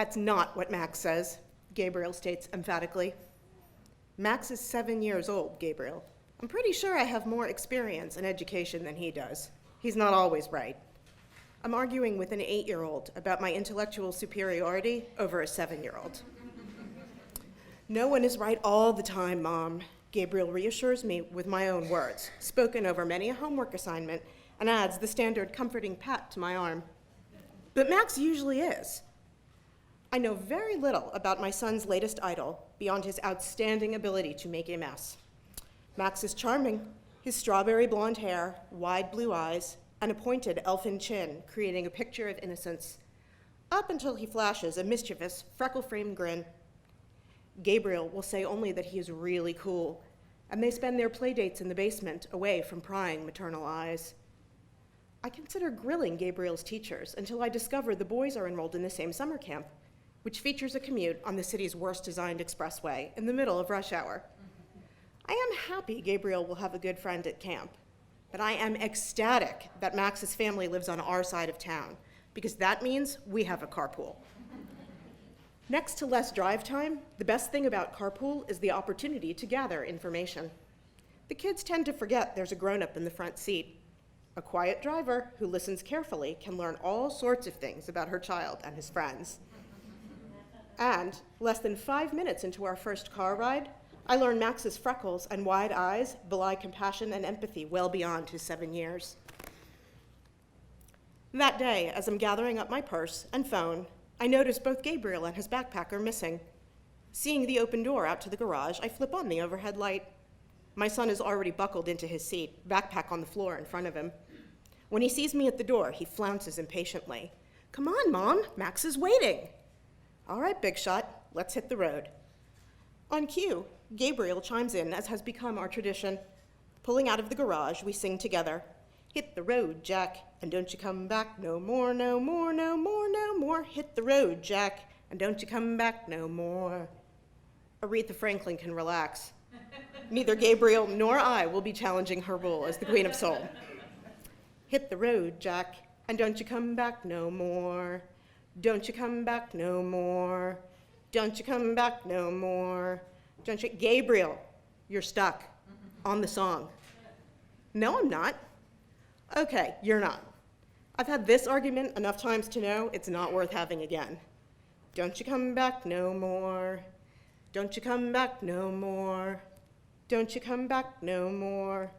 That's not what Max says, Gabriel states emphatically. Max is 7 years old, Gabriel. I'm pretty sure I have more experience and education than he does. He's not always right. I'm arguing with an 8-year-old about my intellectual superiority over a 7-year-old. No one is right all the time, Mom, Gabriel reassures me with my own words, spoken over many a homework assignment, and adds the standard comforting pat to my arm. But Max usually is. I know very little about my son's latest idol beyond his outstanding ability to make a mess. Max is charming, his strawberry blonde hair, wide blue eyes, and a pointed elfin chin, creating a picture of innocence, up until he flashes a mischievous, freckle-framed grin. Gabriel will say only that he is really cool, and they spend their playdates in the basement away from prying maternal eyes. I consider grilling Gabriel's teachers until I discover the boys are enrolled in the same summer camp, which features a commute on the city's worst-designed expressway in the middle of rush hour. I am happy Gabriel will have a good friend at camp, but I am ecstatic that Max's family lives on our side of town, because that means we have a carpool. Next to less drive time, the best thing about carpool is the opportunity to gather information. The kids tend to forget there's a grown-up in the front seat. A quiet driver who listens carefully can learn all sorts of things about her child and his friends. And less than 5 minutes into our first car ride, I learned Max's freckles and wide eyes belie compassion and empathy well beyond his 7 years. That day, as I'm gathering up my purse and phone, I notice both Gabriel and his backpack are missing. Seeing the open door out to the garage, I flip on the overhead light. My son is already buckled into his seat, backpack on the floor in front of him. When he sees me at the door, he flounces impatiently. "Come on, Mom, Max is waiting." "All right, big shot, let's hit the road." On cue, Gabriel chimes in, as has become our tradition. Pulling out of the garage, we sing together. "Hit the road, Jack, and don't you come back no more, no more, no more, no more. Hit the road, Jack, and don't you come back no more." Aretha Franklin can relax. Neither Gabriel nor I will be challenging her role as the Queen of Soul. "Hit the road, Jack, and don't you come back no more. Don't you come back no more. Don't you come back no more. Don't you..." Gabriel, you're stuck on the song. "No, I'm not." "Okay, you're not. I've had this argument enough times to know it's not worth having again. Don't you come back no more. Don't you come back no more. Don't you come back no more."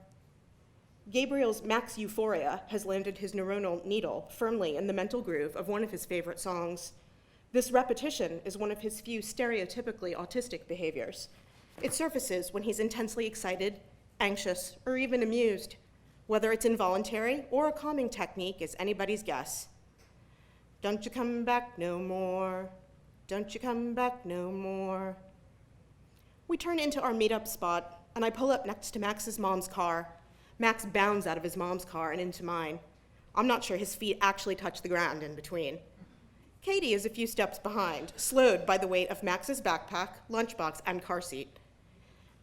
Gabriel's Max euphoria has landed his neuronal needle firmly in the mental groove of one of his favorite songs. This repetition is one of his few stereotypically autistic behaviors. It surfaces when he's intensely excited, anxious, or even amused. Whether it's involuntary or a calming technique is anybody's guess. "Don't you come back no more. Don't you come back no more." We turn into our meetup spot, and I pull up next to Max's mom's car. Max bounds out of his mom's car and into mine. I'm not sure his feet actually touch the ground in between. Katie is a few steps behind, slowed by the weight of Max's backpack, lunchbox, and car seat.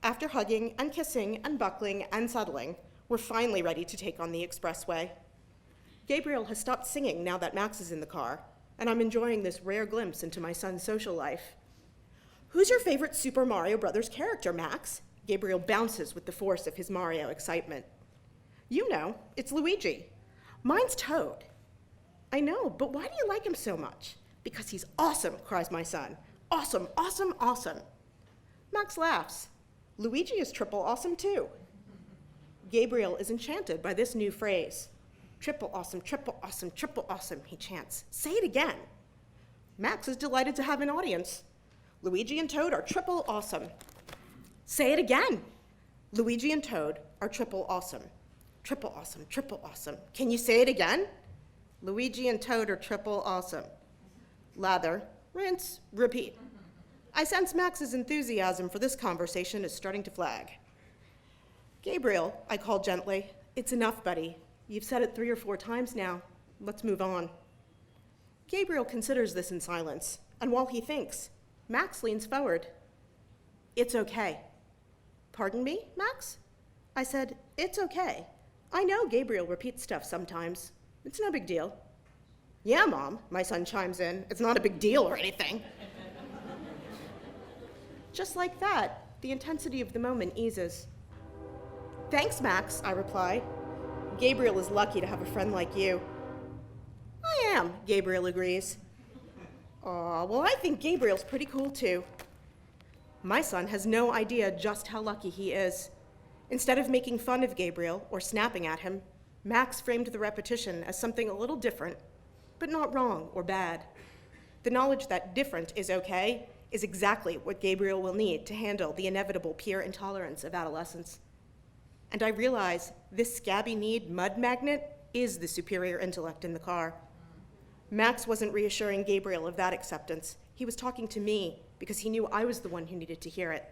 After hugging and kissing and buckling and settling, we're finally ready to take on the expressway. Gabriel has stopped singing now that Max is in the car, and I'm enjoying this rare glimpse into my son's social life. "Who's your favorite Super Mario Brothers character, Max?" Gabriel bounces with the force of his Mario excitement. "You know, it's Luigi. Mine's Toad." "I know, but why do you like him so much?" "Because he's awesome," cries my son. "Awesome, awesome, awesome." Max laughs. "Luigi is triple awesome too." Gabriel is enchanted by this new phrase. "Triple awesome, triple awesome, triple awesome," he chants. "Say it again." Max is delighted to have an audience. "Luigi and Toad are triple awesome." "Say it again." "Luigi and Toad are triple awesome. Triple awesome, triple awesome." "Can you say it again?" "Luigi and Toad are triple awesome." Lather, rinse, repeat. I sense Max's enthusiasm for this conversation is starting to flag. "Gabriel," I call gently, "it's enough, buddy. You've said it 3 or 4 times now. Let's move on." Gabriel considers this in silence, and while he thinks, Max leans forward. "It's okay." "Pardon me, Max?" I said, "It's okay. I know Gabriel repeats stuff sometimes. It's no big deal." Yeah, Mom, my son chimes in. It's not a big deal or anything. Just like that, the intensity of the moment eases. Thanks, Max, I reply. Gabriel is lucky to have a friend like you. I am, Gabriel agrees. Aw, well, I think Gabriel's pretty cool too. My son has no idea just how lucky he is. Instead of making fun of Gabriel or snapping at him, Max framed the repetition as something a little different, but not wrong or bad. The knowledge that different is okay is exactly what Gabriel will need to handle the inevitable peer intolerance of adolescence. And I realize this scabby-kneed mud magnet is the superior intellect in the car. Max wasn't reassuring Gabriel of that acceptance. He was talking to me because he knew I was the one who needed to hear it.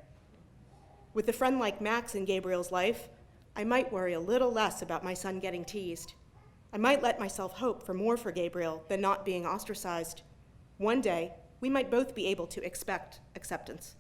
With a friend like Max in Gabriel's life, I might worry a little less about my son getting teased. I might let myself hope for more for Gabriel than not being ostracized. One day, we might both be able to expect acceptance.